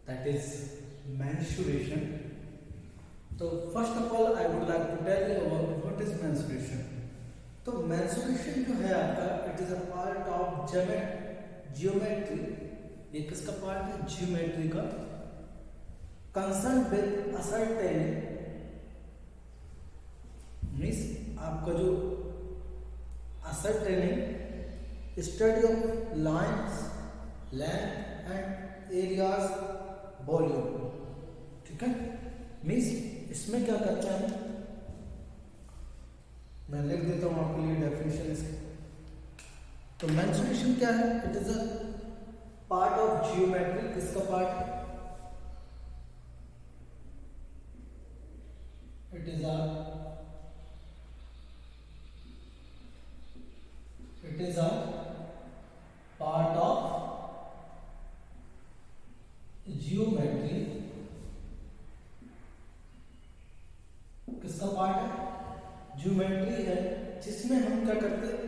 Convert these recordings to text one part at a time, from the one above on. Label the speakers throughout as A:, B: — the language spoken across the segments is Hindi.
A: that is menstruation. तो first of all I would like to tell you about what is menstruation. तो menstruation जो है आपका, it is a part of geometry. ये किसका पार्ट है? जियोमेट्री का. कंसर्न विद असर्टेनिंग मीन्स आपका जो ascertaining study of lines, length and areas, volume. ठीक है, मीन्स इसमें क्या करते हैं, मैं लिख देता हूं आपके लिए डेफिनेशन इसकी. तो मेंस्ट्रुएशन क्या है? It is a part of geometry. किसका पार्ट है? It is a part of geometry. किसका पार्ट है? ज्योमेट्री है, जिसमें हम क्या करते हैं,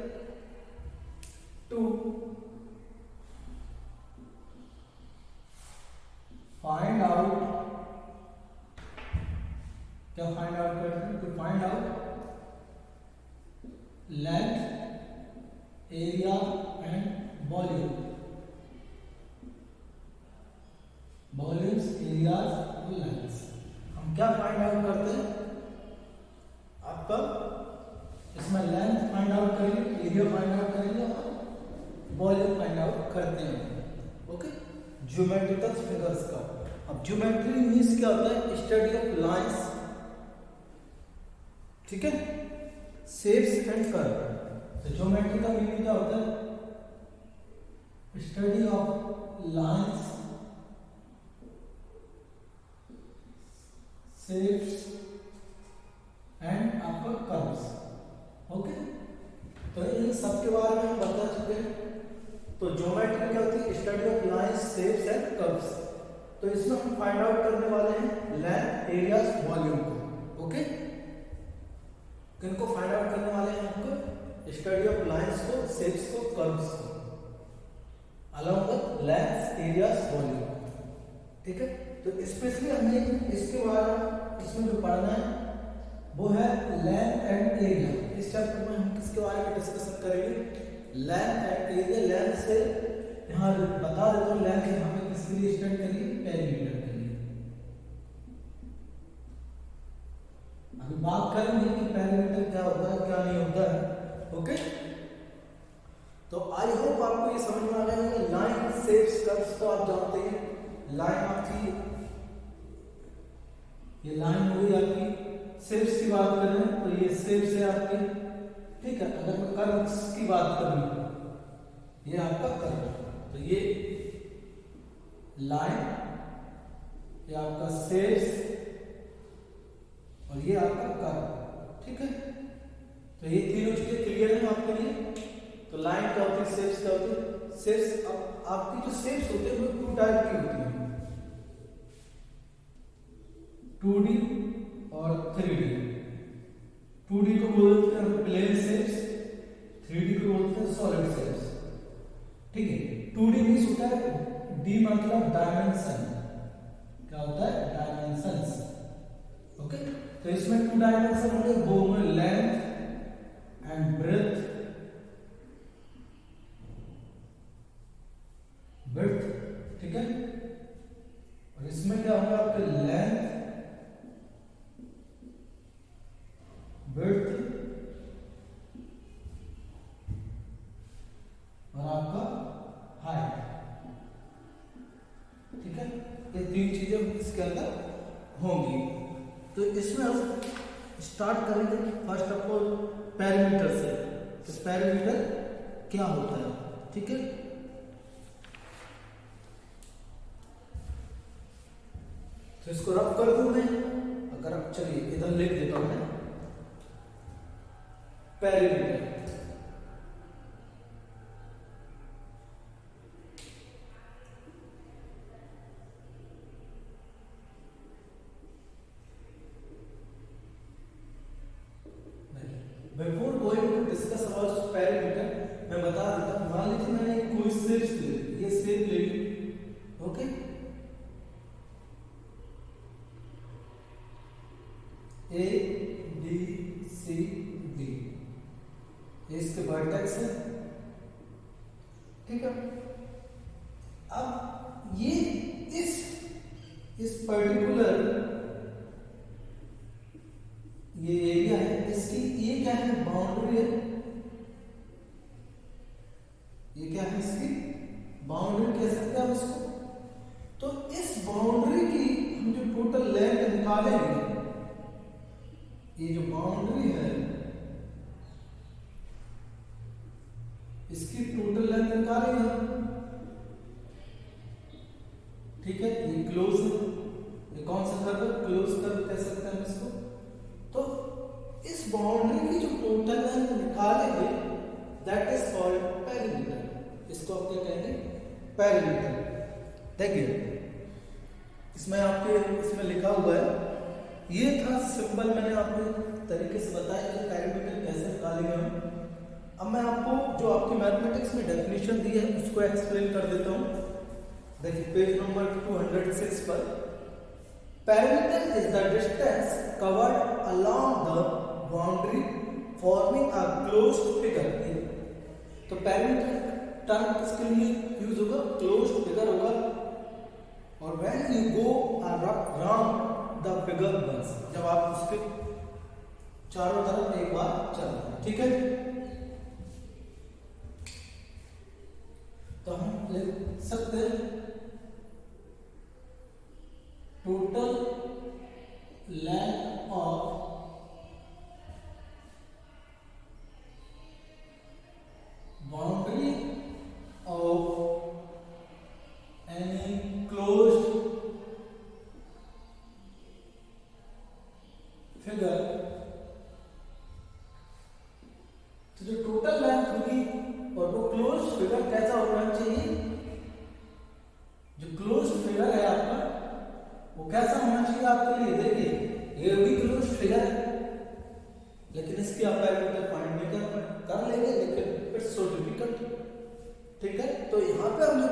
A: टू फाइंड आउट, क्या फाइंड आउट करते हैं? To find out length, area and volume. Volumes, areas और लेंथ्स. हम क्या फाइंड आउट करते हैं? आपका इसमें लेंथ फाइंड आउट करेंगे, एरिया फाइंड आउट करेंगे और वॉल्यूम फाइंड आउट करते हैं. ओके, ज्योमेट्रिकल फिगर्स का. अब ज्योमेट्री मीन्स क्या होता है? स्टडी ऑफ लाइंस, ठीक है, शेप्स एंड कर्व. तो ज्योमेट्री का मीनिंग क्या होता है? Study of lines, shapes and आपका कर्व्स. ओके, तो इन सब के बारे में हम बता चुके हैं. तो ज्योमेट्री क्या होती है? Study of lines, shapes and curves. तो इसमें हम फाइंड आउट करने वाले हैं लेंथ, एरियाज, वॉल्यूम को. ओके, किनको फाइंड आउट करने वाले हैं? हमको स्टडी ऑफ लाइंस को, शेप्स को, कर्व्स को, along with length, areas, volume. ठीक है, तो स्पेशली हमें इसके बारे में इसमें जो पढ़ना है वो है लेंथ एंड एरिया. इस चैप्टर में हम किसके बारे में डिस्कशन करेंगे? Length and area. लेंथ से यहाँ बता देता हूँ, लेंथ हमें किसके लिए स्टडी करिए? पेरीमीटर के लिए. अभी बात करेंगे कि पेरीमीटर क्या होता है, क्या नहीं होता है. ओके, तो आई होप आपको ये समझ में आ गया है. लाइन, शेप्स, कर्व्स तो आप जानते हैं. लाइन आपकी, ये लाइन हो गई आपकी. शेप्स की बात करें तो ये शेप्स है आपके. ठीक है, अगर मैं कर्व्स की बात करूं, ये आपका कर्व. तो ये लाइन, ये आपका शेप्स और ये आपका कर्व. ठीक है, तो ये तीनों चीजें क्लियर है आपके लिए. तो लाइन क्या होती है, शेप्स क्या होती है? शेप्स, अब आपकी जो शेप्स होते हैं वो टू टाइप की होती है, 2D और 3D. 2D को बोलते हैं प्लेन शेप्स, 3D को बोलते हैं सॉलिड शेप्स. ठीक है, 2D मींस होता है D मतलब डायमेंशन. क्या होता है? डायमेंशंस. ओके, तो इसमें 2 डायमेंशन होंगे, वो में लेंथ एंड ब्रेथ, ठीक है. और इसमें क्या होगा? आपके लेंथ, ब्रेथ और आपका हाइट. ठीक है, ये तीन चीजें इसके अंदर होंगी. तो इसमें हम स्टार्ट करेंगे फर्स्ट ऑफ ऑल पेरीमीटर से. तो पेरीमीटर क्या होता है? ठीक है, तो इसको रफ कर दूं मैं. अगर आप चलिए इधर लिख देता हूं मैं perimeter. Before going to discuss about perimeter, मैं बता देता हूं. मान लीजिए मैंने कोई शेप ले ली, ये शेप ले ली. ओके, इसके वर्टेक्स है, ठीक है। अब ये इस पर्टिकुलर ये एरिया है, इसकी ये क्या है, बाउंड्री है, ये क्या है, इसकी बाउंड्री कह सकते हैं हम इसको। तो इस बाउंड्री की हम जो टोटल लेंथ निकालेंगे, ये जो बाउंड्री है इसकी टोटल लेंथ निकालेंगे हम, ठीक है। ये क्लोज है, ये कौन सा कर्व है, क्लोज कर्व कह सकते हैं हम इसको। तो इस बाउंड्री की जो टोटल लेंथ निकालेंगे दैट इज कॉल्ड पेरीमीटर। इसको आप क्या कहेंगे, पेरीमीटर। देखिए इसमें आपके इसमें लिखा हुआ है, ये था सिंबल, मैंने आपको तरीके से बताया कि पेरीमीटर कैसे निकालेंगे हम। अब मैं आपको जो आपकी मैथमेटिक्स में डेफिनेशन दी है उसको एक्सप्लेन कर देता हूँ। देखिए पेज नंबर 206 पर, perimeter is the distance covered along the boundary forming a closed figure. तो पेरीमीटर टर्म किसके लिए यूज होगा, क्लोज्ड फिगर होगा। और when you go around the figure once, जब आप उसके चारों तरफ एक बार चलते हैं, ठीक है। तो हम लिख सकते हैं total length of boundary of any closed figure. तो जो टोटल लेंथ होगी और वो क्लोज फिगर कैसा होना चाहिए, जो क्लोज फिगर है आपका वो कैसा होना चाहिए आपके लिए। देखिए ये भी क्लोज फिगर है, लेकिन इसकी आप पेरीमीटर फाइंड नहीं कर लेंगे, लेकिन इट्स सो डिफिकल्ट, ठीक है। तो यहाँ पे हम जो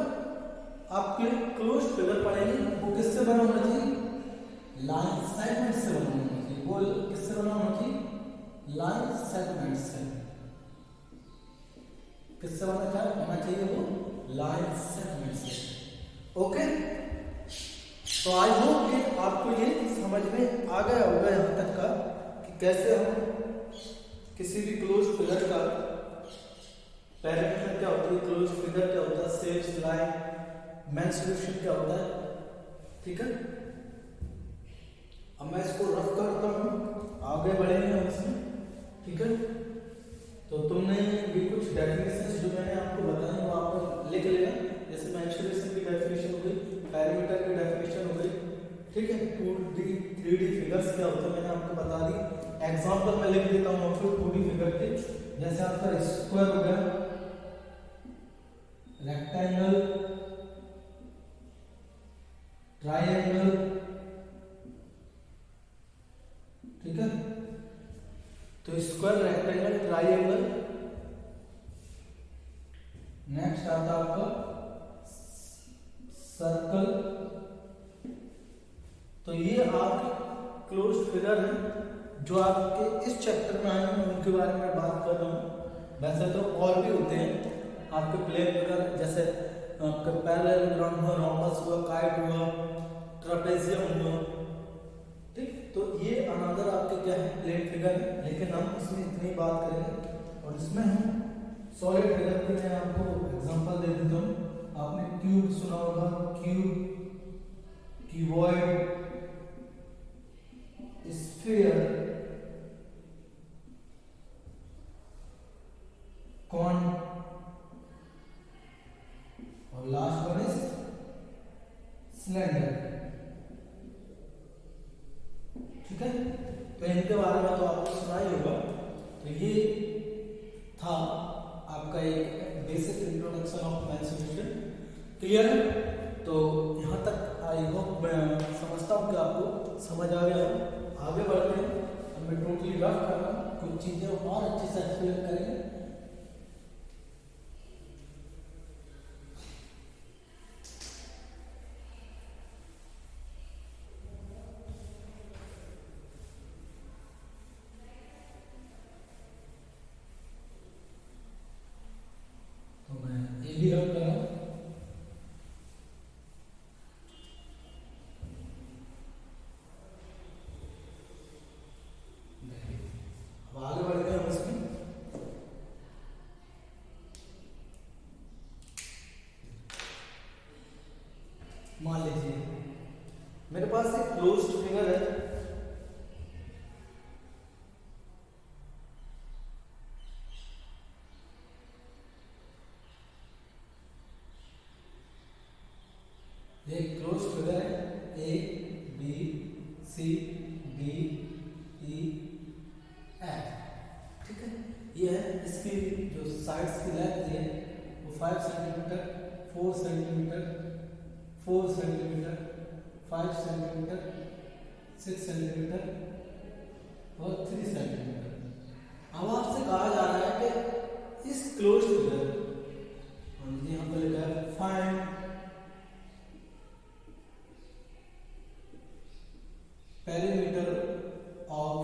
A: आपके क्लोज फिगर पढ़ेंगे वो किससे बना होना चाहिए, लाइन सेगमेंट से बना होना चाहिए। वो किससे बना होना चाहिए, लाइन सेगमेंट से। किससे बना चाहिए वो, लाइन सेगमेंट से, ओके। तो आई होप कि आपको ये समझ में आ गया होगा यहाँ तक का कि कैसे हम किसी भी क्लोज फिगर का पेरीमीटर क्या होती है, क्लोज फिगर क्या होता है, शेप्स, लाइन, मेंसुरेशन क्या होता है, ठीक है। अब मैं इसको रफ करता हूँ, आगे बढ़ेंगे हम इसमें, ठीक है। तो तुमने भी कुछ डेफिनेशंस जो मैंने आपको बताई वो आप लिख लेना। जैसे मेंसुरेशन की डेफिनेशन हो गई, पेरीमीटर की डेफिनेशन हो गई, ठीक है। 2D 3D फिगर्स क्या होते हैं मैंने आपको बता दी। एग्जांपल मैं लिख देता हूँ आपको 2D फिगर के। जैसे आपका स्क्वायर हो गया, रेक्टेंगल, ट्रायंगल, ठीक है। तो स्क्वायर, रेक्टेंगल, ट्रायंगल। नेक्स्ट आता आपका सर्कल। तो ये आपके क्लोज फिगर है जो आपके इस चैप्टर में आए हैं, उनके बारे में बात कर रहा हूँ। वैसे तो और भी होते हैं आपके प्लेन फिगर, जैसे आपका पैरेललोग्राम हुआ, रोम्बस हुआ, काइट हुआ, ट्रापेजियम हुआ, ठीक। तो ये अनदर आपके क्या है, प्लेन फिगर है, लेकिन हम इसमें इतनी बात करेंगे। और इसमें हम सॉलिड फिगर के मैं आपको एग्जांपल दे देता हूँ। आपने क्यूब सुना होगा, क्यूब, क्यूबॉइड, स्फीयर, कॉन और लास्ट वन इज सिलेंडर, ठीक है। तो इनके बारे में तो आपको सुना ही होगा। तो ये था आपका एक basic introduction of mensuration, clear है। तो यहाँ तक आई होप मैं समझता हूँ कि आपको समझ आ गया। आगे बढ़ते हैं, मैं टोटली रफ कर रहा हूँ, कुछ चीजें और अच्छे से एक्सप्लेन करेंगे। ये हम करा, अब आगे बढ़ गए हम इसमें। मान लीजिए मेरे पास एक क्लोज्ड फिगर है, ये क्लोज फिगर है, A B C D E F, ठीक है। ये है, इसकी जो साइड्स की लेंथ है वो 5 centimetre, 4 centimetre, 4 centimetre, 5 centimetre, 6 centimetre और 3 सेंटीमीटर। अब आपसे कहा जा रहा है कि इस क्लोज फिगर, यहाँ पर लिखा है find perimeter of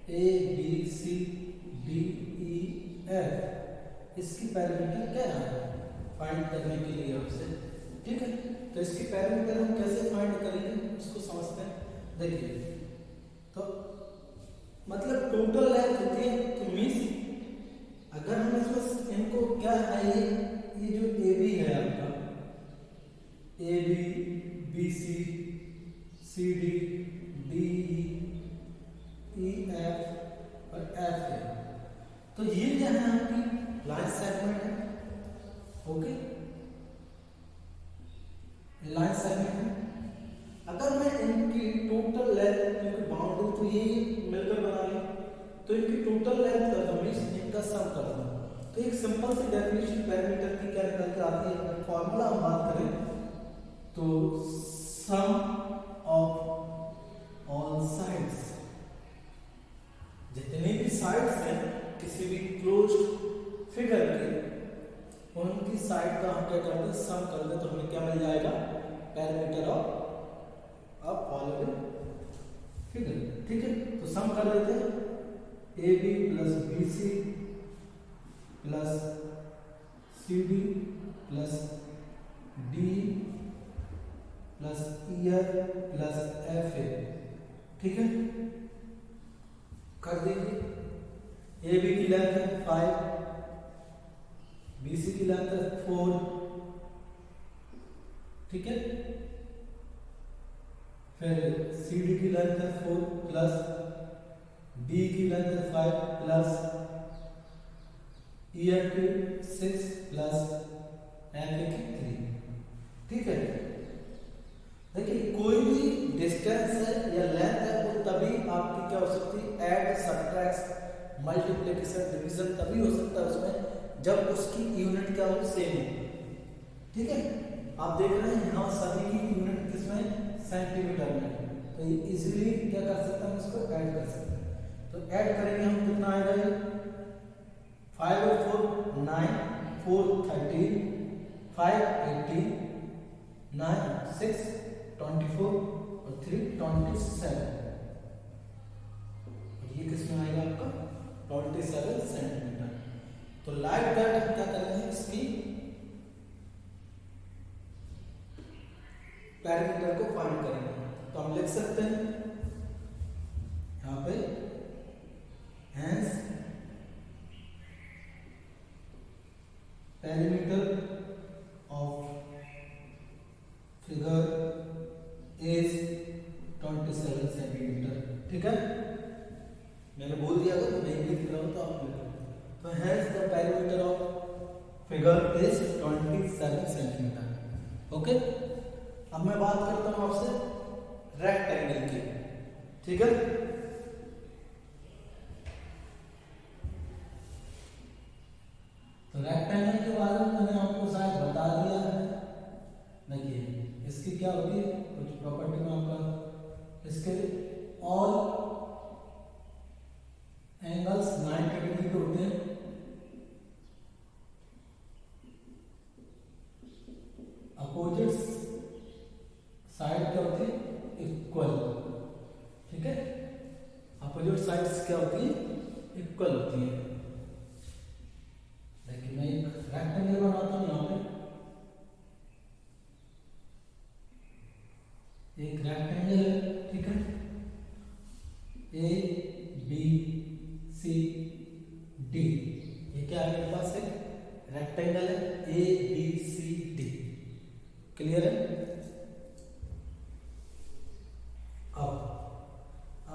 A: A B C D E F, इसकी पैरामीटर क्या है फाइंड करने के लिए आपसे, ठीक है। तो इसकी पैरामीटर हम कैसे फाइंड करेंगे उसको समझते हैं। देखिए, तो मतलब टोटल लेंथ होती है, तो मीन्स अगर हम इसमें इनको क्या है, ये जो ए बी है आपका, A B B C C D D E F और एफ है, तो ये क्या है आपकी लाइन सेगमेंट है, ओके, लाइन सेगमेंट है। अगर मैं इनकी टोटल लेंथ, क्योंकि बाउंड्री तो ये मिलकर बना ली, तो इनकी टोटल लेंथ कर दूं, मींस इनका सम कर दूं, तो एक सिंपल सी डेफिनेशन पैरामीटर की क्या निकल के आती है, फॉर्मूला हम बात करें तो सम ऑफ ऑल साइड्स, जितने भी साइड्स हैं किसी भी क्लोज्ड फिगर के, उनकी साइड का हम क्या करते हैं, सम कर दें, तो हमें क्या मिल जाएगा, पैरामीटर ऑफ फॉलोइंग फिगर, ठीक है। तो सम कर देते हैं, A B plus B C plus C D plus D plus E F plus F A, ठीक है, कर दीजिए। ए बी की लेंथ है 5, बी सी की लेंथ है 4, ठीक है, फिर सी डी की लेंथ है 4 प्लस डी की लेंथ है 5 प्लस ई एफ की 6 प्लस एफ ए की 3, ठीक है। देखिए, कोई भी डिस्टेंस है या लेंथ है वो तभी आपकी क्या हो सकती है, ऐड सब्ट्रैक्ट मल्टीप्लिकेशन डिवीजन तभी हो सकता है उसमें जब उसकी यूनिट क्या हो, सेम हो, ठीक है। आप देख रहे हैं यहाँ सभी की यूनिट किसमें, सेंटीमीटर में, तो ये इजीली क्या कर सकते हैं, इसको ऐड कर सकते हैं। तो ऐड करेंगे हम, कितना आएगा ये, 5 और 4 9, 4 13, 5 18, 9 6 24 और 3 27, और ये किसमें आएगा आपका 27 सेंटीमीटर। तो लाइक दैट हम क्या करेंगे, इसकी पैरामीटर को फाइंड करेंगे। तो हम लिख सकते हैं यहाँ पे, hence parameter of figure is 27 centimetre, ठीक है। मैंने बोल दिया अगर नहीं लिख रहा हूं तो आप लिख, तो hence the parameter of figure is 27 centimetre, okay. अब मैं बात करता हूं आपसे रेक्टेंगल की, ठीक है। तो रेक्टेंगल के बारे में मैंने आपको शायद बता दिया है। देखिए, इसकी क्या होती है, कुछ प्रॉपर्टी में आपका, इसके ऑल एंगल्स 90 डिग्री के होते हैं, अपोजिट साइड क्या होती है, इक्वल, ठीक है। अपोजिट साइड्स क्या होती है, रेक्टेंगल है ABCD, क्लियर है। अब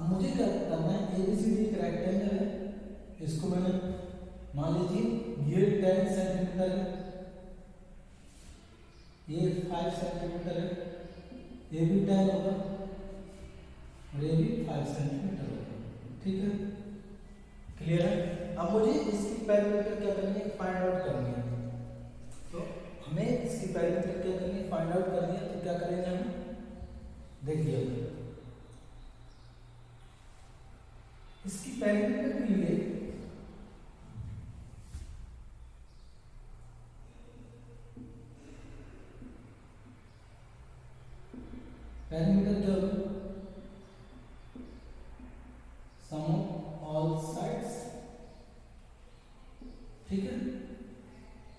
A: मुझे क्या करना है, ABCD एक रेक्टेंगल है, इसको मैंने मान लीजिए ये 10 सेंटीमीटर है, ये 5 सेंटीमीटर है, ये भी 10 होगा और ये भी 5 सेंटीमीटर होगा, ठीक है, क्लियर है। अब मुझे इसकी पेरीमीटर क्या करनी है, फाइंड आउट करनी है। तो हमें इसकी पेरीमीटर क्या करनी है, फाइंड आउट करनी है। तो क्या करेंगे हम, देखिए इसकी पेरीमीटर के लिए पेरीमीटर क्या होगा, सम ऑफ ऑल साइड्स, ठीक है।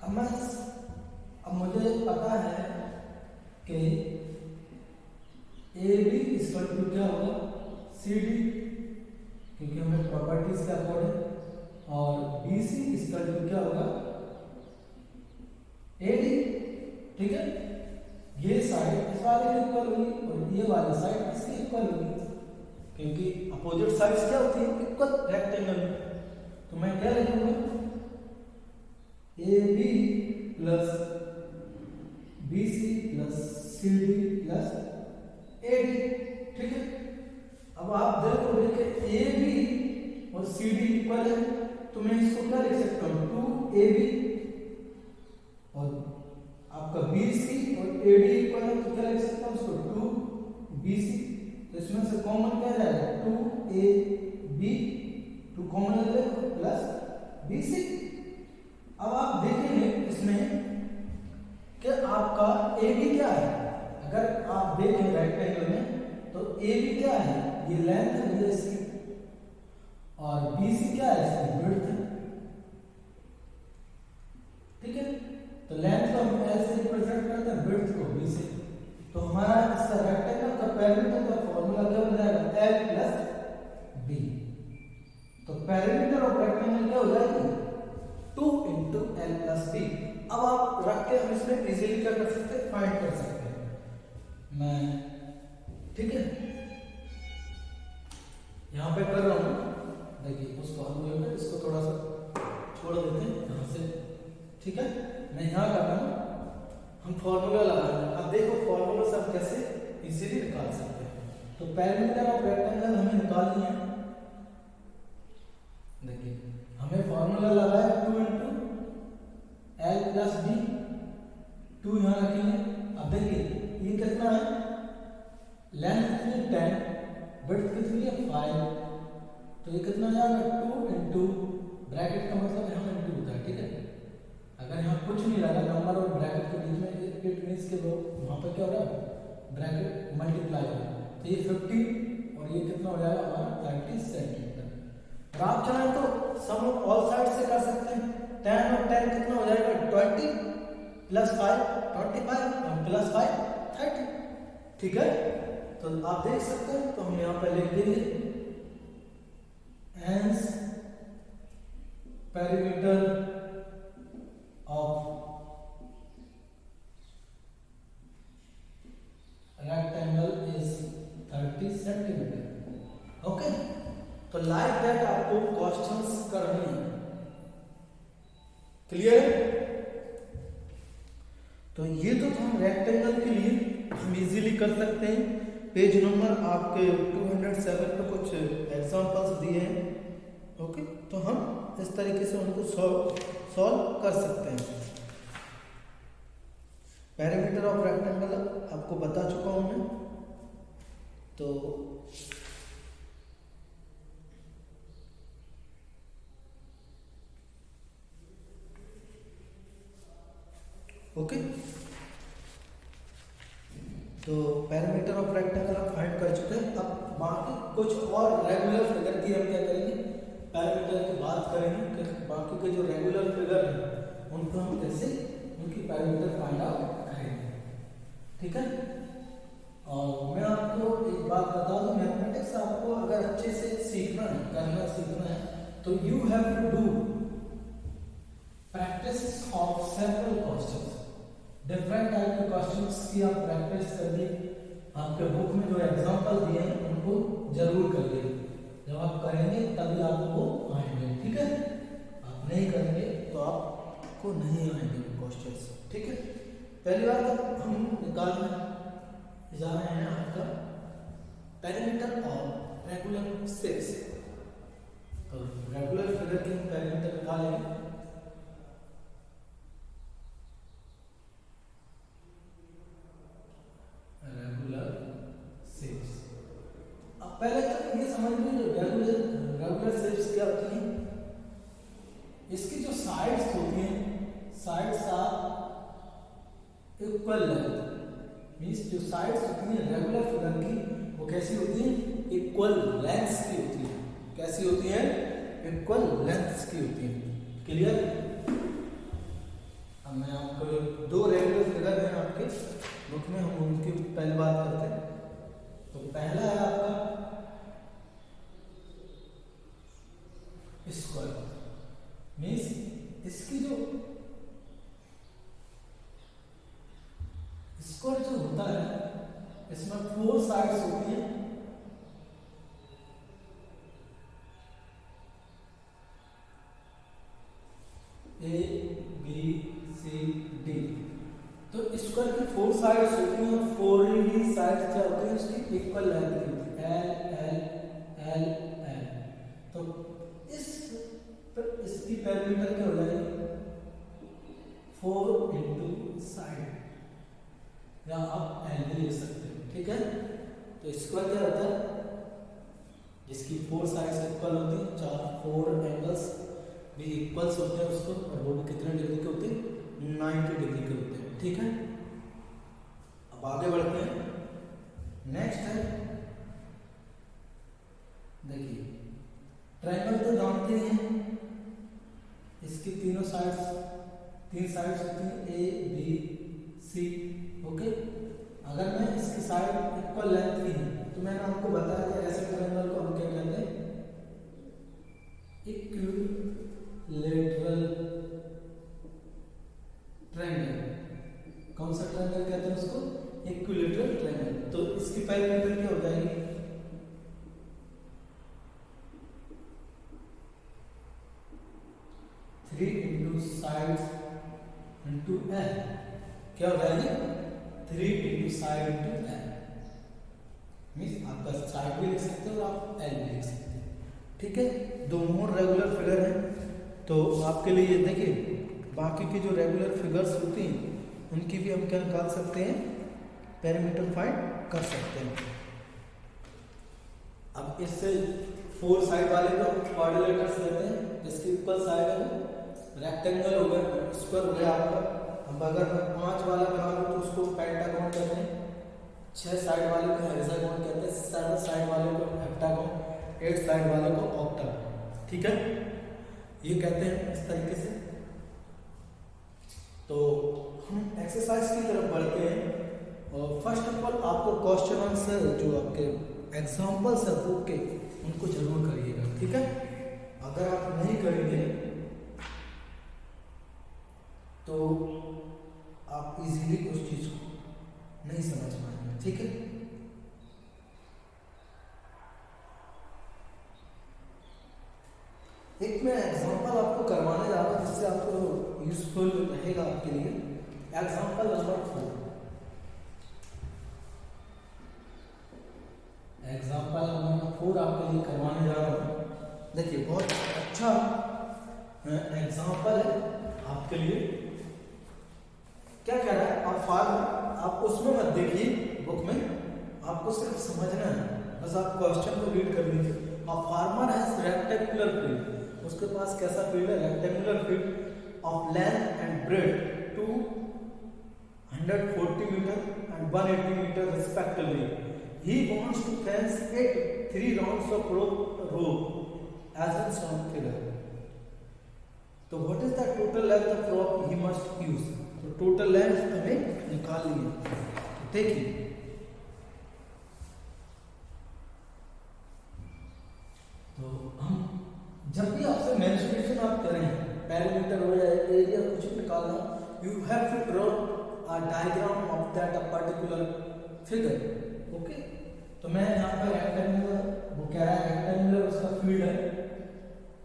A: अब मुझे पता है कि AB इक्वल टू क्या होगा, CD, क्योंकि हमें प्रॉपर्टीज का कोड है, और BC इक्वल टू क्या होगा, AD, ठीक है। ये साइड इस वाले के इक्वल होगी और ये वाली साइड इसके इक्वल होगी, क्योंकि अपोजिट साइड्स क्या होती है, इक्वल रेक्टेंगल में। तो मैं क्या लिखूंगा, AB plus BC plus CD plus AD, ठीक है। अब आप देखोगे कि AB और CD इक्वल है, तो मैं इसको क्या लिख सकता हूँ, 2AB, और आपका BC और AD इक्वल है, तो क्या लिख सकता हूँ इसको, 2BC। तो इसमें से कॉमन क्या जाएगा, 2AB, 2 कॉमन ले लो प्लस BC। अब आप देखेंगे इसमें कि आपका AB क्या है, अगर आप देखें रेक्टेंगल में तो AB क्या है, ये लेंथ है इसकी, और BC क्या है, इसकी विड्थ है, ठीक है। तो लेंथ को हम L से रिप्रेजेंट करते हैं, विड्थ को B से। तो हमारा इसका रेक्टेंगल का पेरीमीटर का फॉर्मूला क्या बन जाएगा, L प्लस B। तो पेरीमीटर ऑफ रेक्टेंगल क्या हो जाएगी, 2 इंटू L प्लस B। अब आप रख के हम इसमें इजीली क्या कर सकते हैं, फाइंड कर सकते हैं। मैं ठीक है यहाँ पे कर रहा हूँ, देखिए उस फॉर्मूले में इसको थोड़ा सा छोड़ देते हैं यहाँ से, ठीक है। मैं यहाँ कर रहा हूँ, हम फॉर्मूला लगाएंगे। अब देखो फॉर्मूला से हम कैसे इजीली निकाल सकते हैं। तो पेरीमीटर ऑफ रेक्टेंगल हमें निकालनी है, देखिए हमें फॉर्मूला लगाया 2 इंटू L प्लस B, 2 यहाँ रखेंगे। अब देखिए ये कितना है, लेंथ कितनी 10, विड्थ कितनी है 5, तो ये कितना जाएगा 2 इंटू, ब्रैकेट का मतलब यहाँ इंटू होता है, ठीक है। अगर यहाँ कुछ नहीं लगा नंबर और ब्रैकेट के बीच में, इट मींस के वो वहाँ पर क्या हो रहा है, ब्रैकेट मल्टीप्लाई हो, तो ये 50 और ये कितना हो जाएगा हमारा 30 सेंटीमीटर। और आप चाहें तो सम ऑफ ऑल साइड से कर सकते हैं, 10 और 10 कितना हो जाएगा 20 प्लस 5 25 और प्लस 5 30, ठीक है। तो आप देख सकते हैं, तो हम यहाँ पे लिख देंगे hence perimeter of rectangle is 30 centimetre, okay. तो लाइक दैट आपको क्वेश्चंस करने हैं, क्लियर है। तो ये तो हम रेक्टेंगल के लिए हम इजीली कर सकते हैं। पेज नंबर आपके 207 पे कुछ एग्जांपल्स दिए हैं, ओके। तो हम इस तरीके से उनको सॉल्व कर सकते हैं। पेरीमीटर ऑफ रेक्टेंगल आपको बता चुका हूं मैं, तो ओके। तो पेरीमीटर ऑफ रेक्टेंगल आप फाइंड कर चुके हैं। अब बाकी कुछ और रेगुलर फिगर की हम क्या करेंगे, पेरीमीटर की बात करेंगे कि बाकी के जो रेगुलर फिगर हैं उनको हम कैसे उनकी पेरीमीटर फाइंड आउट करेंगे, ठीक है। और मैं आपको एक बात बता दूं, मैथमेटिक्स आपको अगर अच्छे से सीखना है, करना सीखना है, तो you have to do practice of several questions, different type के क्वेश्चंस की आप प्रैक्टिस करिए। आपके बुक में जो एग्जांपल दिए हैं उनको जरूर करिए। जब आप करेंगे तभी आपको आएंगे, ठीक है। आप नहीं करेंगे तो आपको नहीं आएंगे क्वेश्चंस, ठीक है। पहली बार तो हम निकालने जा रहे हैं आपका पैरामीटर और रेगुलर शेप्स। तो रेगुलर फिगर के पैरामीटर निकालेंगे। रेगुलर शेप्स, अब पहले तो ये समझ लीजिए रेगुलर शेप्स क्या होती हैं। इसकी जो साइड्स होती हैं, sides are equal length, means जो साइड्स होती हैं रेगुलर फिगर की वो कैसी होती हैं, इक्वल लेंथ्स की होती है। कैसी होती है, इक्वल लेंथ्स की होती है। क्लियर। अब मैं आपको दो रेगुलर फिगर हैं आपके बुक में, हम उनकी पहले बात करते हैं। तो पहला है आपका स्क्वायर, मीन्स इसकी जो स्क्वायर जो होता है इसमें 4 साइड्स होती हैं। ए बी सी डी, तो स्क्वायर की 4 साइड्स होती हैं और 4 ही साइड्स क्या होती हैं उसकी इक्वल लेंथ की होती है, एल एल एल एल। तो इसकी पैरामीटर क्या हो जाएगी, 4 इंटू साइड, या आप एल भी लिख सकते हो, ठीक है। तो स्क्वायर क्या होता है, जिसकी 4 साइड्स इक्वल होती हैं, 4 एंगल्स भी इक्वल्स होते हैं उसको, और वो भी कितने डिग्री के होते हैं, 90 डिग्री के होते हैं, ठीक है। अब आगे बढ़ते हैं। नेक्स्ट है, देखिए ट्रायंगल तो जानते हैं, इसकी तीनों साइड्स, 3 साइड्स होती हैं, ए बी सी, ओके। अगर मैं इसकी साइड इक्वल लेंथ की है तो मैंने आपको बताया कि ऐसे ट्रायंगल को हम क्या कहते हैं, इक्विलैटरल ट्रायंगल। कौन सा ट्रायंगल कहते हैं उसको, इक्विलैटरल ट्रायंगल। तो इसकी पैरामीटर क्या हो जाएगी, इंटू साइड्स इंटू एल, क्या हो जाएगी, 3 into side into L, means आपका साइड भी लिख सकते हो और आप एल भी लिख सकते हैं, ठीक है। 2 मोर रेगुलर फिगर हैं। तो आपके लिए ये देखिए, बाकी की जो रेगुलर फिगर्स होती हैं उनकी भी हम क्या निकाल सकते हैं, पैरामीटर फाइंड कर सकते हैं। अब इससे 4 साइड वाले को क्वाड्रिलेटर्स लेते हैं, जिसकी इक्वल साइड है वो रेक्टेंगल हो गया, स्क्वायर हो गया आपका। अब अगर मैं 5 वाला बना लूँ तो उसको पेंटागन कहते हैं, 6 साइड वाले को हेक्सागन कहते हैं, 7 साइड वाले को हेप्टागन, 8 साइड वाले को ऑक्टागन, ठीक है। ये कहते हैं इस तरीके से। तो हम एक्सरसाइज की तरफ बढ़ते हैं। और फर्स्ट ऑफ ऑल आपको क्वेश्चन आंसर जो आपके एग्जाम्पल्स है बुक के, उनको जरूर करिएगा, ठीक है। अगर आप नहीं करेंगे तो आप इजीली उस चीज को नहीं समझ पाएंगे, ठीक है। एक मैं एग्जांपल आपको करवाने जा रहा हूं जिससे आपको यूजफुल रहेगा आपके लिए। एग्जांपल नंबर 4, एग्जांपल नंबर 4 आपके लिए करवाने जा रहा हूं। देखिए बहुत अच्छा एग्जांपल है आपके लिए। क्या कह रहा है, आप फार्मर, आप उसमें मत देखिए बुक में, आपको सिर्फ समझना है, बस आप क्वेश्चन को रीड कर लीजिए। और फार्मर है रेक्टेंगुलर फील्ड, उसके पास कैसा फील्ड है, rectangular field of length and breadth 240 metre and 180 metre respectively. He wants to fence it 3 rounds of rope as in shown figure. तो what is the total length of rope he must use? तो टोटल लेंथ हमें निकालनी है। देखिए तो हम जब भी आपसे मेंसुरेशन आप करें, पेरीमीटर हो या एरिया कुछ भी निकालना, you have to draw a diagram of that a particular figure. Okay, तो मैं यहाँ पर रेक्टेंगुलर, वो कह रहा है रेक्टेंगुलर उसका फील्ड है,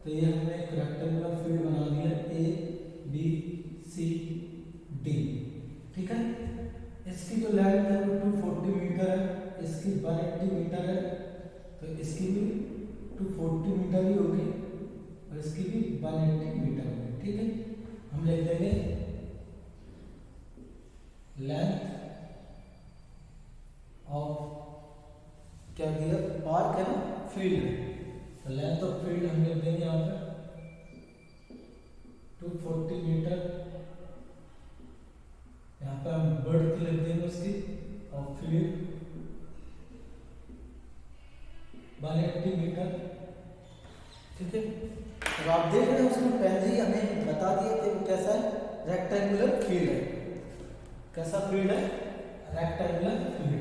A: तो ये हमने एक रेक्टेंगुलर फील्ड बना दिया ए बी सी डी। ठीक है, इसकी जो लेंथ है वो 240 मीटर है, इसकी 180 मीटर है, तो इसकी भी 240 मीटर ही होगी और इसकी भी 180 मीटर होगी। ठीक है, हम लिख देंगे लेंथ ऑफ, क्या दिया, पार्क है ना, फील्ड है, तो लेंथ ऑफ फील्ड हम लिख देंगे यहाँ पर 240 मीटर, यहाँ पे हम बर्थ लिख देंगे उसकी, और फील्ड 180 मीटर। ठीक है, तो आप देख रहे हैं उसमें पहले ही हमें बता दिया कि वो कैसा है, रेक्टेंगुलर फील्ड है। कैसा फील्ड है, रेक्टेंगुलर फील्ड है।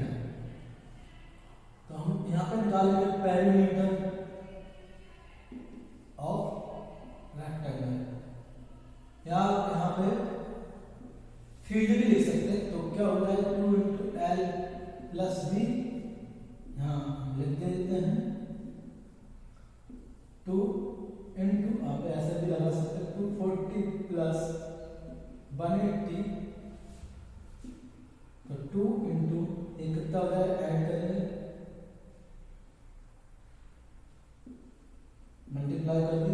A: तो हम यहाँ पे निकालेंगे पेरीमीटर ऑफ रेक्टेंगल, या यहाँ पे फील्ड भी लिख सकते हैं, तो क्या हो जाएगा 2 इंटू एल प्लस बी, यहाँ लिख देते हैं 2 इंटू, आप ऐसे भी लगा सकते हैं 240 प्लस 180, तो 2 इंटू एक कितना हो जाएगा, ऐड करेंगे, मल्टीप्लाई कर दी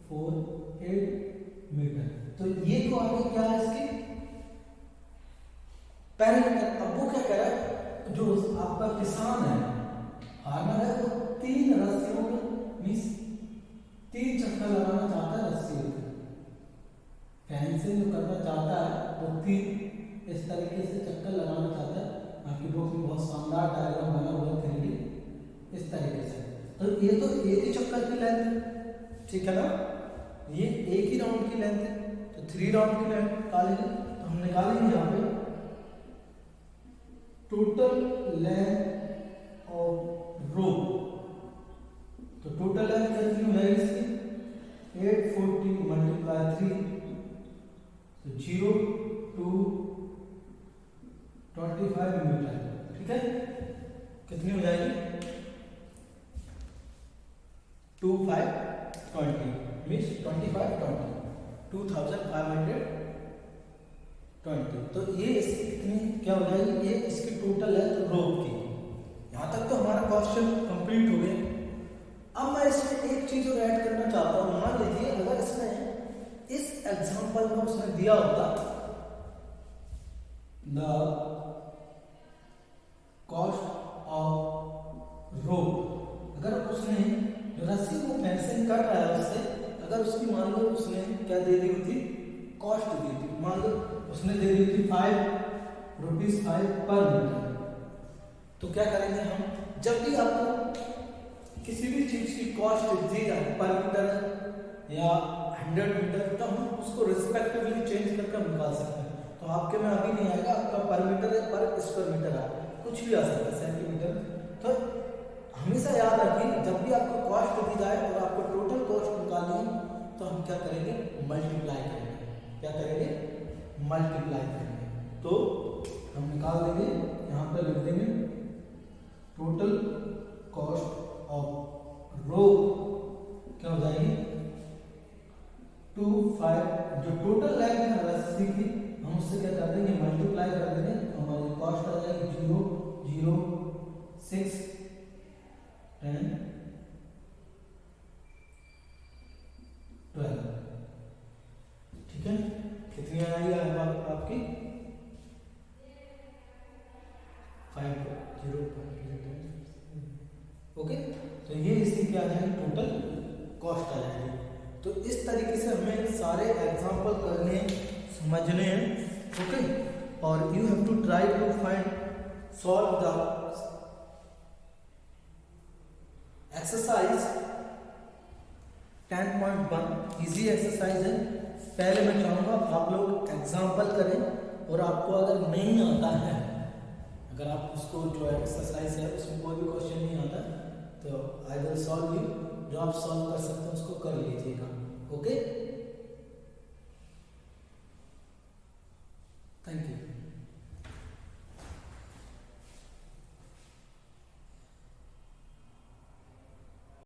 A: 048 मीटर। तो ये तो आगे क्या है इसकी पेरीमीटर। अब वो क्या कह रहा है, जो आपका किसान है, फार्मर है, वो 3 रस्सियों में मींस 3 चक्कर लगाना चाहता है रस्सियों के, फेंसिंग जो करना चाहता है वो 3 इस तरीके से चक्कर लगाना चाहता है। आपकी बुक में बहुत शानदार डायग्राम बना हुआ है 3D इस तरीके से। तो ये तो एक ही चक्कर की लेंथ है, ठीक है ना, ये एक ही राउंड की लेंथ है, तो 3 राउंड की लेंथ निकालेंगे। तो हम निकालेंगे यहाँ पे टोटल लेंथ ऑफ रोप, तो टोटल लेंथ कितनी हो जाएगी इसकी 840 मल्टीप्लाई 3, तो 0 to 25 मीटर। ठीक है, कितनी हो जाएगी 2520 मीन्स 2520 2520। तो ये इसकी कितनी क्या हो जाएगी, ये इसकी टोटल है तो रोप की। यहाँ तक तो हमारा क्वेश्चन कंप्लीट हो गया। अब मैं इसमें एक चीज और ऐड करना चाहता हूँ। मान लीजिए अगर इसमें इस एग्जांपल में उसने दिया होता द कॉस्ट ऑफ रोप, अगर उसने रस्सी को फेंसिंग कर रहा है उससे, अगर उसकी मान लो उसने क्या दे दी थी, कॉस्ट दी थी, मान लो उसने दे दी थी 5 रुपीज 5 पर मीटर। तो क्या करेंगे हम, जब भी आपको किसी भी चीज की कॉस्ट दी जाए पर मीटर या 100 मीटर, तो हम उसको रिस्पेक्टिवली चेंज करके निकाल सकते हैं। तो आपके में अभी नहीं आएगा, आपका पर मीटर है, पर स्क्वायर मीटर है, कुछ भी आ सकता है, सेंटीमीटर। तो हमेशा याद रखिए, जब भी आपको कॉस्ट दी जाए और आपको टोटल कॉस्ट निकालनी है, तो हम क्या करेंगे, मल्टीप्लाई करेंगे। क्या करेंगे, मल्टीप्लाई करेंगे। तो हम निकाल देंगे, यहाँ पर लिख देंगे टोटल कॉस्ट ऑफ रो क्या हो जाएगी 25, जो टोटल लेंथ है रस्सी की, हम उससे क्या कर देंगे, मल्टीप्लाई कर देंगे, हमारी कॉस्ट आ जाएगी 0.06 10 12। ठीक है, कितनी आएगी आपकी 5.0. ओके, तो ये इसकी क्या आ जाएगी, टोटल कॉस्ट आ जाएगी। तो इस तरीके से हमें सारे एग्जाम्पल करने हैं, समझने हैं। ओके, और you have to try to find solve the exercise 10.1। Easy exercise है। पहले मैं चाहूँगा आप लोग एग्जाम्पल करें, और आपको अगर नहीं आता है, अगर आप उसको जो एक्सरसाइज है उसमें कोई भी क्वेश्चन नहीं आता, तो आई विल सॉल्व यू, जो आप सॉल्व कर सकते हैं उसको कर लीजिएगा। ओके। Thank you.